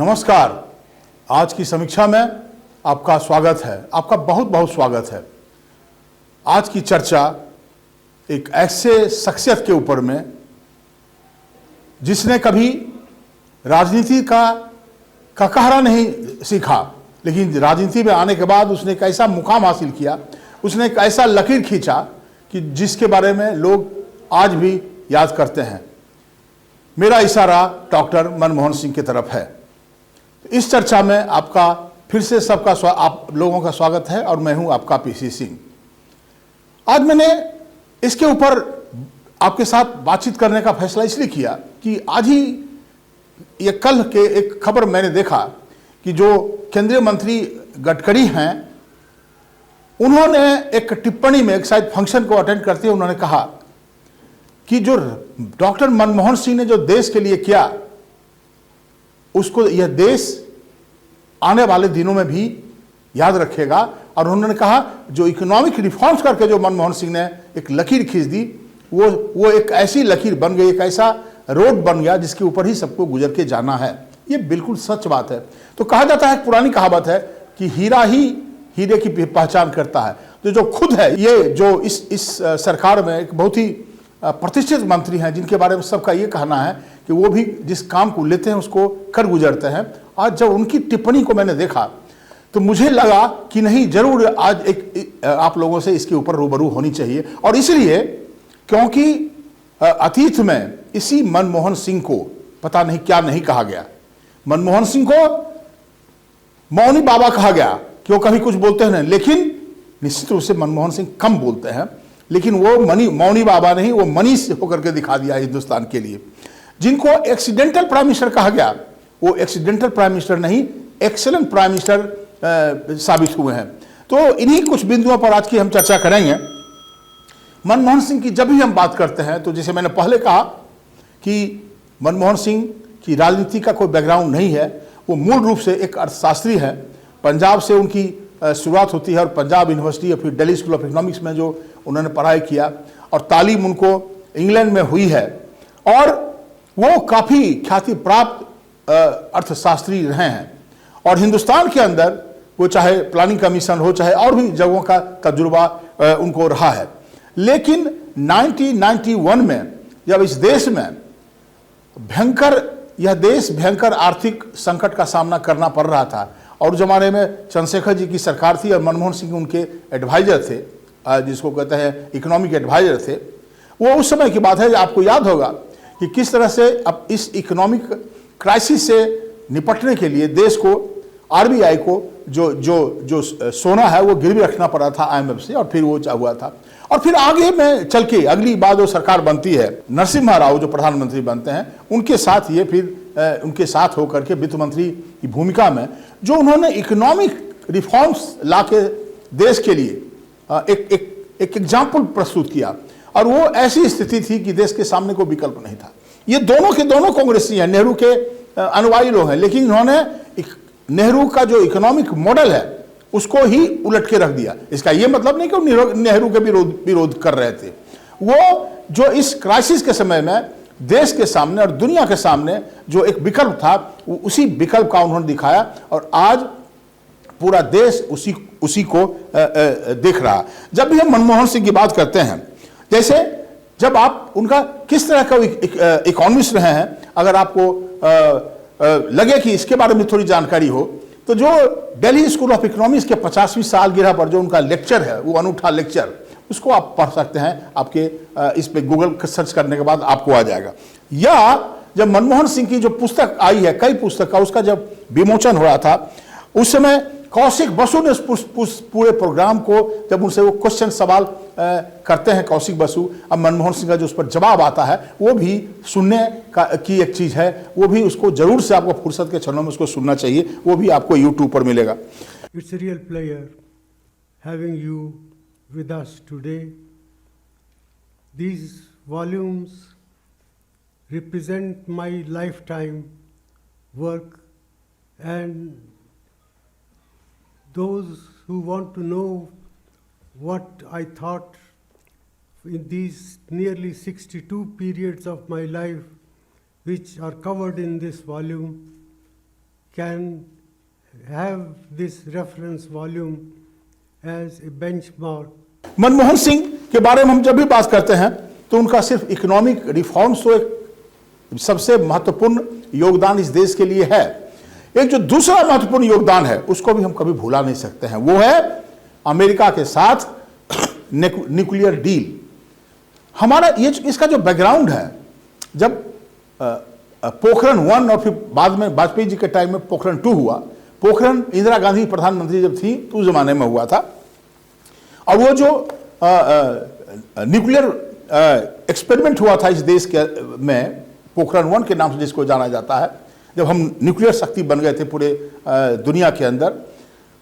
नमस्कार। आज की समीक्षा में आपका स्वागत है, आपका बहुत बहुत स्वागत है। आज की चर्चा एक ऐसे शख्सियत के ऊपर में जिसने कभी राजनीति का कहरा नहीं सीखा, लेकिन राजनीति में आने के बाद उसने एक ऐसा मुकाम हासिल किया, उसने एक ऐसा लकीर खींचा कि जिसके बारे में लोग आज भी याद करते हैं। मेरा इशारा डॉक्टर मनमोहन सिंह की तरफ है। इस चर्चा में आपका फिर से सबका आप लोगों का स्वागत है और मैं हूं आपका पीसी सिंह। आज मैंने इसके ऊपर आपके साथ बातचीत करने का फैसला इसलिए किया कि आज ही ये कल के एक खबर मैंने देखा कि जो केंद्रीय मंत्री गडकरी हैं, उन्होंने एक टिप्पणी में एक शायद फंक्शन को अटेंड करते हुए उन्होंने कहा कि जो डॉक्टर मनमोहन सिंह ने जो देश के लिए किया, उसको यह देश आने वाले दिनों में भी याद रखेगा। और उन्होंने कहा जो इकोनॉमिक रिफॉर्म्स करके जो मनमोहन सिंह ने एक लकीर खींच दी, वो एक ऐसी लकीर बन गई, एक ऐसा रोड बन गया जिसके ऊपर ही सबको गुजर के जाना है। ये बिल्कुल सच बात है। तो कहा जाता है, पुरानी कहावत है कि हीरा ही हीरे की पहचान करता है। तो जो खुद है, ये जो इस सरकार में एक बहुत ही प्रतिष्ठित मंत्री हैं, जिनके बारे में सबका ये कहना है कि वो भी जिस काम को लेते हैं उसको कर गुजरते हैं। आज जब उनकी टिप्पणी को मैंने देखा तो मुझे लगा कि नहीं, जरूर आज एक आप लोगों से इसके ऊपर रूबरू होनी चाहिए। और इसलिए क्योंकि अतीत में इसी मनमोहन सिंह को पता नहीं क्या नहीं कहा गया। मनमोहन सिंह को मौनी बाबा कहा गया कि वो कभी कुछ बोलते हैं नहीं, लेकिन निश्चित रूप से मनमोहन सिंह कम बोलते हैं, लेकिन वो मौनी बाबा नहीं, वो मनीष होकर के दिखा दिया हिंदुस्तान के लिए। जिनको एक्सीडेंटल प्राइम मिनिस्टर कहा गया, वो एक्सीडेंटल प्राइम मिनिस्टर नहीं, एक्सीलेंट प्राइम मिनिस्टर साबित हुए हैं। तो इन्हीं कुछ बिंदुओं पर आज की हम चर्चा करेंगे। मनमोहन सिंह की जब भी हम बात करते हैं तो जैसे मैंने पहले कहा कि मनमोहन सिंह की राजनीति का कोई बैकग्राउंड नहीं है। वो मूल रूप से एक अर्थशास्त्री है। पंजाब से उनकी शुरुआत होती है और पंजाब यूनिवर्सिटी और फिर दिल्ली स्कूल ऑफ इकोनॉमिक्स में जो उन्होंने पढ़ाई किया और तालीम उनको इंग्लैंड में हुई है। और वो काफ़ी ख्याति प्राप्त अर्थशास्त्री रहे हैं। और हिंदुस्तान के अंदर वो चाहे प्लानिंग कमीशन हो, चाहे और भी जगहों का तजुर्बा उनको रहा है। लेकिन 1991 में जब इस देश में भयंकर आर्थिक संकट का सामना करना पड़ रहा था और उस जमाने में चंद्रशेखर जी की सरकार थी और मनमोहन सिंह उनके एडवाइजर थे, जिसको कहते हैं इकोनॉमिक एडवाइजर थे। वो उस समय की बात है, आपको याद होगा कि किस तरह से अब इस इकोनॉमिक क्राइसिस से निपटने के लिए देश को, आरबीआई को जो सोना है वो गिरवी रखना पड़ा था आईएमएफ से, और फिर वो हुआ था। और फिर आगे में चल के अगली बार जो सरकार बनती है, नरसिम्हा राव जो प्रधानमंत्री बनते हैं, उनके साथ ये फिर उनके साथ होकर के वित्त मंत्री की भूमिका में जो उन्होंने इकोनॉमिक रिफॉर्म्स ला के देश के लिए एक एग्जाम्पल प्रस्तुत किया। और वो ऐसी स्थिति थी कि देश के सामने कोई विकल्प नहीं था। ये दोनों के दोनों कांग्रेसी हैं, नेहरू के अनुयायी लोग हैं, लेकिन इन्होंने नेहरू का जो इकोनॉमिक मॉडल है उसको ही उलट के रख दिया। इसका ये मतलब नहीं कि नेहरू के विरोध कर रहे थे। वो जो इस क्राइसिस के समय में देश के सामने और दुनिया के सामने जो एक विकल्प था, उसी विकल्प का उन्होंने दिखाया और आज पूरा देश उसी को देख रहा। जब भी हम मनमोहन सिंह की बात करते हैं, जैसे जब आप उनका किस तरह का इकोनॉमिस्ट रहे हैं, अगर आपको लगे कि इसके बारे में थोड़ी जानकारी हो, तो जो दिल्ली स्कूल ऑफ इकोनॉमिक्स के 50वीं सालगिरह पर जो उनका लेक्चर है, वो अनूठा लेक्चर, उसको आप पढ़ सकते हैं। आपके इस पे गूगल सर्च करने के बाद आपको आ जाएगा। या जब मनमोहन सिंह की जो पुस्तक आई है, कई पुस्तक का, उसका जब विमोचन हो रहा था, उस समय कौशिक बसु ने उस पूरे प्रोग्राम को, जब उनसे वो क्वेश्चन सवाल करते हैं कौशिक बसु, अब मनमोहन सिंह का जो उस पर जवाब आता है, वो भी सुनने की एक चीज़ है। वो भी उसको जरूर से आपको फुर्सत के क्षणों में उसको सुनना चाहिए। वो भी आपको यूट्यूब पर मिलेगा। It's a real player having you with us today. These volumes represent my lifetime work, and those who want to know what I thought in these nearly 62 periods of my life which are covered in this volume can have this reference volume as a benchmark. Manmohan Singh के बारे में हम जब भी बात करते हैं तो उनका सिर्फ इकोनॉमिक रिफॉर्म्स तो एक सबसे महत्वपूर्ण योगदान इस देश के लिए है। एक जो दूसरा महत्वपूर्ण योगदान है उसको भी हम कभी भुला नहीं सकते हैं, वो है अमेरिका के साथ न्यूक्लियर डील। हमारा ये इसका जो बैकग्राउंड है, जब पोखरण 1 और फिर बाद में वाजपेयी जी के टाइम में पोखरण 2 हुआ, पोखरण इंदिरा गांधी प्रधानमंत्री जब थी तो उस जमाने में हुआ था, और वो जो न्यूक्लियर एक्सपेरिमेंट हुआ था इस देश के में, पोखरण 1 के नाम से जिसको जाना जाता है, जब हम न्यूक्लियर शक्ति बन गए थे पूरे दुनिया के अंदर,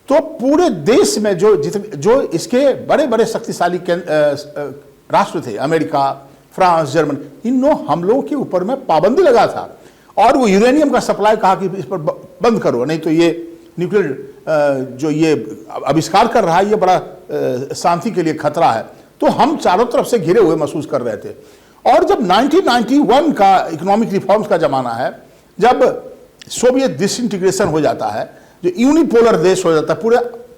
तो पूरे देश में जो इसके बड़े बड़े शक्तिशाली राष्ट्र थे, अमेरिका, फ्रांस, जर्मनी, इन हम लोगों के ऊपर में पाबंदी लगा था, और वो यूरेनियम का सप्लाई कहा कि इस पर बंद करो, नहीं तो ये न्यूक्लियर जो ये आविष्कार कर रहा है ये बड़ा शांति के लिए खतरा है। तो हम चारों तरफ से घिरे हुए महसूस कर रहे थे। और जब 1991 का इकोनॉमिक रिफॉर्म्स का जमाना है, जब सोवियत डिसइंटीग्रेशन हो जाता है, जो यूनिपोलर देश हो जाता है,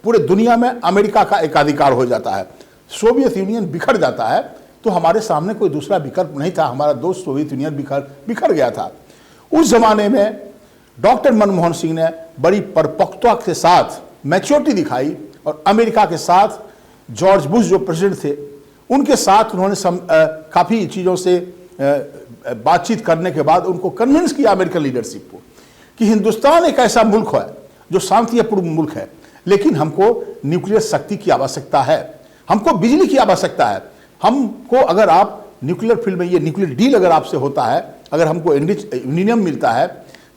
पूरे दुनिया में अमेरिका का एकाधिकार हो जाता है, सोवियत यूनियन बिखर जाता है, तो हमारे सामने कोई दूसरा विकल्प नहीं था, हमारा दोस्त सोवियत यूनियन बिखर गया था। उस जमाने में डॉक्टर मनमोहन सिंह ने बड़ी परिपक्वता के साथ मैच्योरिटी दिखाई, और अमेरिका के साथ जॉर्ज बुश जो प्रेसिडेंट थे उनके साथ उन्होंने काफ़ी चीज़ों से बातचीत करने के बाद उनको कन्विंस किया अमेरिकन लीडरशिप को कि हिंदुस्तान एक ऐसा मुल्क है जो शांतिपूर्ण मुल्क है, लेकिन हमको न्यूक्लियर शक्ति की आवश्यकता है, हमको बिजली की आवश्यकता है, हमको अगर आप न्यूक्लियर फील्ड में ये न्यूक्लियर डील अगर आपसे होता है, अगर हमको यूरेनियम मिलता है,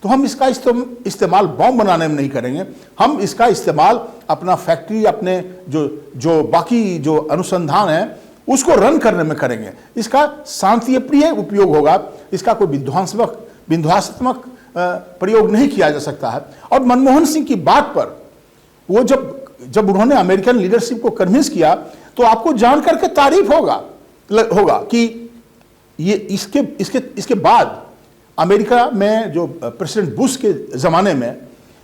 तो हम इसका इस्तेमाल बॉम्ब बनाने में नहीं करेंगे, हम इसका इस्तेमाल अपना फैक्ट्री, अपने जो बाकी जो अनुसंधान है उसको रन करने में करेंगे, इसका शांतिप्रिय उपयोग होगा, इसका कोई विध्वंसात्मक प्रयोग नहीं किया जा सकता है। और मनमोहन सिंह की बात पर वो जब उन्होंने अमेरिकन लीडरशिप को कन्विंस किया, तो आपको जान करके तारीफ होगा कि ये इसके बाद अमेरिका में जो प्रेसिडेंट बुश के ज़माने में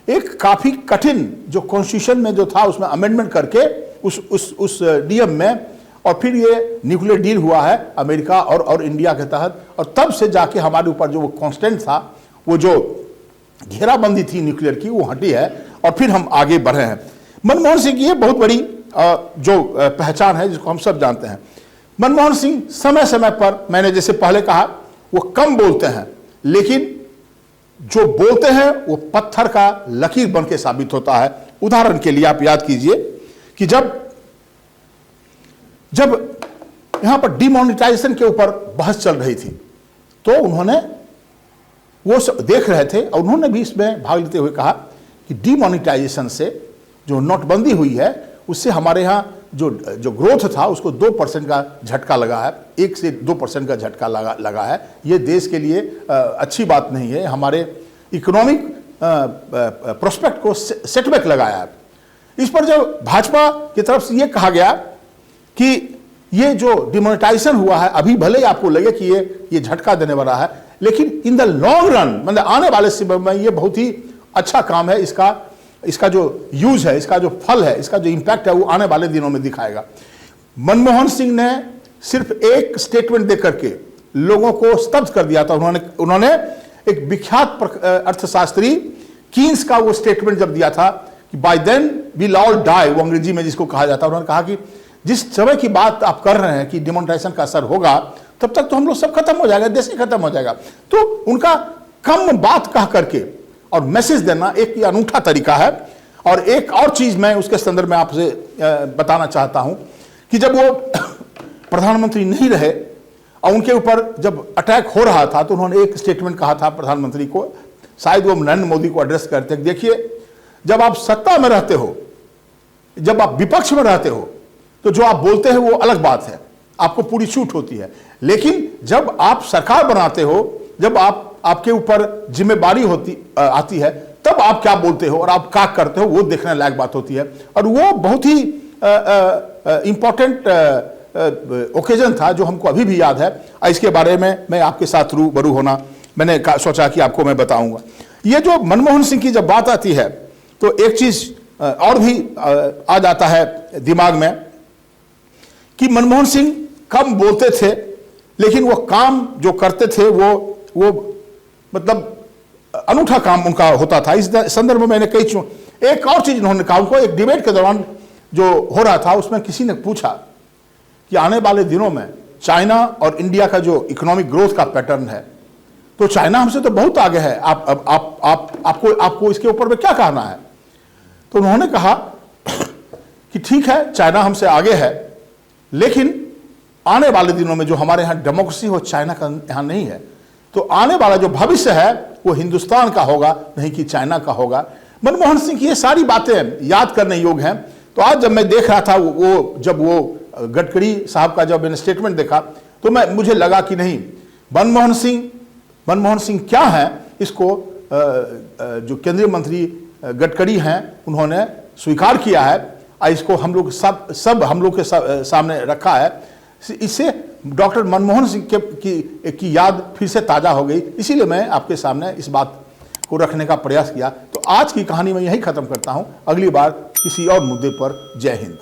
एक काफ़ी कठिन जो कॉन्स्टिट्यूशन में जो था उसमें अमेंडमेंट करके उस नियम में, और फिर ये न्यूक्लियर डील हुआ है अमेरिका और इंडिया के तहत, और तब से जाके हमारे ऊपर जो वो कॉन्स्टेंट था, वो जो घेराबंदी थी न्यूक्लियर की, वो हटी है, और फिर हम आगे बढ़े हैं। मनमोहन सिंह की ये बहुत बड़ी जो पहचान है जिसको हम सब जानते हैं। मनमोहन सिंह समय समय पर, मैंने जैसे पहले कहा, वो कम बोलते हैं, लेकिन जो बोलते हैं वो पत्थर का लकीर बन के साबित होता है। उदाहरण के लिए आप याद कीजिए कि जब यहां पर डिमोनेटाइजेशन के ऊपर बहस चल रही थी, तो उन्होंने वो सब देख रहे थे, और उन्होंने भी इसमें भाग लेते हुए कहा कि डिमोनेटाइजेशन से जो नोटबंदी हुई है उससे हमारे यहाँ जो ग्रोथ था उसको 2% का झटका लगा है, 1 से 2% का झटका लगा है। ये देश के लिए अच्छी बात नहीं है, हमारे इकोनॉमिक प्रोस्पेक्ट को सेटबैक लगाया है। इस पर जब भाजपा की तरफ से ये कहा गया कि ये जो डिमोनेटाइजेशन हुआ है, अभी भले ही आपको लगे कि ये झटका देने वाला है, लेकिन इन द लॉन्ग रन, मतलब आने वाले समय में ये बहुत ही अच्छा काम है, इसका जो यूज है, इसका जो फल है, इसका जो इंपैक्ट है, वो आने वाले दिनों में दिखाएगा। मनमोहन सिंह ने सिर्फ एक स्टेटमेंट देकर के लोगों को स्तब्ध कर दिया था। उन्होंने एक विख्यात अर्थशास्त्री कीन्स का वो स्टेटमेंट जब दिया था कि by then will all die, वो अंग्रेजी में जिसको कहा जाता है, उन्होंने कहा कि जिस समय की बात आप कर रहे हैं कि डिमोनेटाइजेशन का असर होगा, तब तक तो हम लोग सब खत्म हो जाएगा, देश ही खत्म हो जाएगा। तो उनका कम बात कह करके और मैसेज देना एक अनूठा तरीका है। और एक और चीज मैं उसके संदर्भ में आपसे बताना चाहता हूं कि जब वो प्रधानमंत्री नहीं रहे और उनके ऊपर जब अटैक हो रहा था, तो उन्होंने एक स्टेटमेंट कहा था प्रधानमंत्री को, शायद वो नरेंद्र मोदी को एड्रेस करते, देखिए जब आप सत्ता में रहते हो, जब आप विपक्ष में रहते हो, तो जो आप बोलते हैं वो अलग बात है, आपको पूरी छूट होती है, लेकिन जब आप सरकार बनाते हो, जब आपके ऊपर जिम्मेदारी आती है, तब आप क्या बोलते हो और आप क्या करते हो, वो देखने लायक बात होती है। और वो बहुत ही इंपॉर्टेंट ओकेजन था जो हमको अभी भी याद है। इसके बारे में मैं आपके साथ रूबरू होना मैंने सोचा कि आपको मैं बताऊंगा। ये जो मनमोहन सिंह की जब बात आती है तो एक चीज और भी आ जाता है दिमाग में कि मनमोहन सिंह कम बोलते थे, लेकिन वो काम जो करते थे वो मतलब अनूठा काम उनका होता था। इस संदर्भ में मैंने एक और चीज उन्होंने कहा। उनको एक डिबेट के दौरान जो हो रहा था उसमें किसी ने पूछा कि आने वाले दिनों में चाइना और इंडिया का जो इकोनॉमिक ग्रोथ का पैटर्न है, तो चाइना हमसे तो बहुत आगे है, आपको इसके ऊपर में क्या कहना है? तो उन्होंने कहा कि ठीक है, चाइना हमसे आगे है, लेकिन आने वाले दिनों में जो हमारे यहाँ डेमोक्रेसी हो, चाइना का यहाँ नहीं है, तो आने वाला जो भविष्य है वो हिंदुस्तान का होगा, नहीं कि चाइना का होगा। मनमोहन सिंह की ये सारी बातें याद करने योग्य हैं। तो आज जब मैं देख रहा था जब वो गडकरी साहब का जब मैंने स्टेटमेंट देखा तो मुझे लगा कि नहीं, मनमोहन सिंह क्या है, इसको जो केंद्रीय मंत्री गडकरी हैं उन्होंने स्वीकार किया है, इसको हम लोग सब हम लोग के सामने रखा है। इससे डॉक्टर मनमोहन सिंह की याद फिर से ताज़ा हो गई। इसीलिए मैं आपके सामने इस बात को रखने का प्रयास किया। तो आज की कहानी मैं यही खत्म करता हूं, अगली बार किसी और मुद्दे पर। जय हिंद।